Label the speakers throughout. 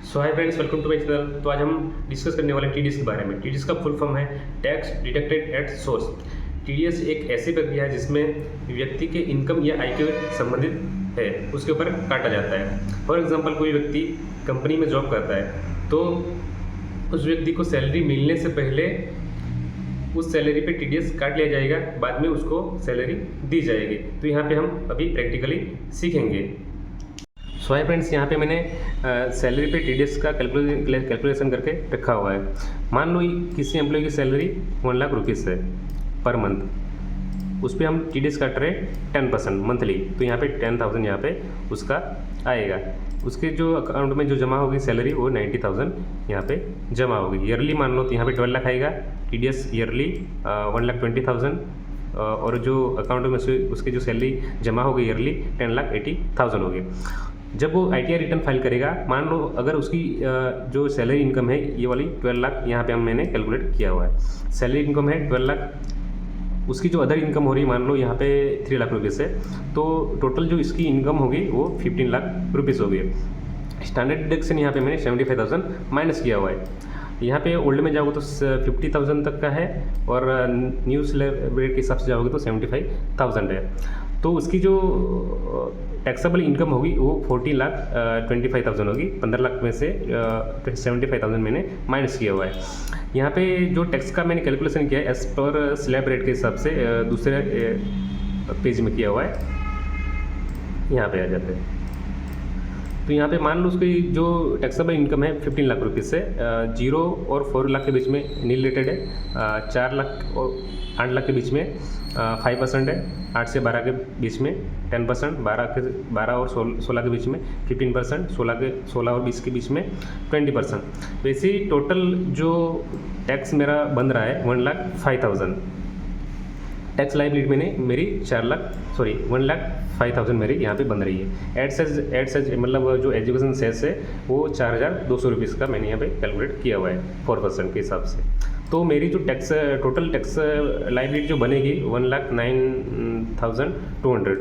Speaker 1: So hi friends, welcome to my channel. तो आज हम डिस्कस करने वाले टीडीएस के बारे में। टीडीएस का फुल फॉर्म है tax deducted at source. TDS एक ऐसी प्रक्रिया है जिसमें व्यक्ति के इनकम या आय के संबंधित है उसके ऊपर काटा जाता है। फॉर एग्जांपल, कोई व्यक्ति कंपनी में जॉब करता है तो उस व्यक्ति को सैलरी मिलने से पहले उस सैलरी पे टीडीएस काट लिया जाएगा, बाद में उसको सैलरी दी जाएगी। तो यहाँ पे हम अभी प्रैक्टिकली सीखेंगे। सो हाय फ्रेंड्स, यहाँ पे मैंने सैलरी पे टीडीएस का कैलकुलेशन करके रखा हुआ है। मान लो किसी एम्प्लॉय की सैलरी 1 लाख रुपीज़ है पर मंथ, उस पर हम टीडीएस काट रहे 10% मंथली। तो यहाँ पे 10,000 यहाँ पे उसका आएगा। उसके जो अकाउंट में जो जमा होगी सैलरी वो 90,000 यहाँ पे जमा होगी। ईयरली मान लो तो यहाँ पे 12 लाख आएगा टीडीएस ईयरली, 1,20,000। और जो अकाउंट में उसकी जो सैलरी जमा होगी ईयरली 10,80,000 होगी। जब वो आईटीआर रिटर्न फाइल करेगा, मान लो अगर उसकी जो सैलरी इनकम है ये वाली 12 लाख यहाँ पे मैंने कैलकुलेट किया हुआ है। सैलरी इनकम है 12 लाख, उसकी जो अदर इनकम हो रही है मान लो यहाँ पे 3 लाख रुपीज़ है, तो टोटल जो इसकी इनकम होगी वो 15 लाख रुपीज़ होगी। स्टैंडर्ड डिडक्शन यहाँ पे मैंने 75,000 माइनस किया हुआ है। यहाँ पे ओल्ड में जाओगे तो 50,000 तक का है और न्यू स्लैब के हिसाब से जाओगे तो 75,000 है। तो उसकी जो टैक्सेबल इनकम होगी वो 40,25,000 होगी। 15 लाख में से 75,000 मैंने माइनस किया हुआ है। यहाँ पे जो टैक्स का मैंने कैलकुलेशन किया है एज पर स्लैब रेट के हिसाब से दूसरे पेज में किया हुआ है। यहाँ पे आ जाते हैं तो यहाँ पे मान लो उसकी जो टैक्सेबल इनकम है 15 लाख रुपीज़ से 0 और 4 लाख के बीच में नील रेटेड है, 4 लाख और 8 लाख के बीच में 5% है, 8 से 12 के बीच में 10%, 12 और 16 के बीच में 15%, 16 और 20 के बीच में 20%। तो ऐसे टोटल जो टैक्स मेरा बन रहा है 1,05,000। टैक्स लाइबिलिटी मैंने मेरी 1,05,000 मेरी यहाँ पे बन रही है। एड मतलब जो एजुकेशन सेस है वो 4,200 रुपीज़ का मैंने यहाँ पे कैलकुलेट किया हुआ है 4% के हिसाब से। तो मेरी जो टोटल टैक्स लाइबिलिटी जो बनेगी 1,09,200,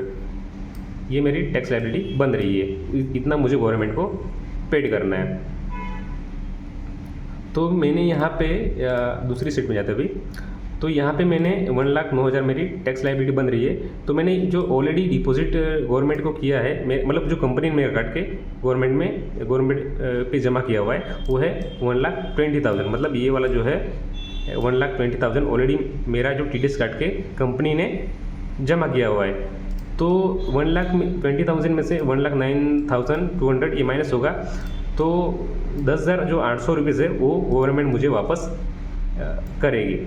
Speaker 1: ये मेरी टैक्स लाइबिलिटी बन रही है। इतना मुझे गवर्नमेंट को पेड करना है। तो मैंने यहाँ पे दूसरी सीट में जाते हुए तो यहाँ पे मैंने 1,09,000 मेरी टैक्स लाइबिलिटी बन रही है। तो मैंने जो ऑलरेडी डिपॉजिट गवर्नमेंट को किया है, मतलब जो कंपनी में काट के गवर्नमेंट पे जमा किया हुआ है वो है 1,20,000। मतलब ये वाला जो है 1,20,000 ऑलरेडी मेरा जो टीडीएस काट के कंपनी ने जमा किया हुआ है। तो 1,20,000 में से 1,09,200 ये माइनस होगा, तो 10,800 रुपीज़ है वो गवर्नमेंट मुझे वापस करेगी।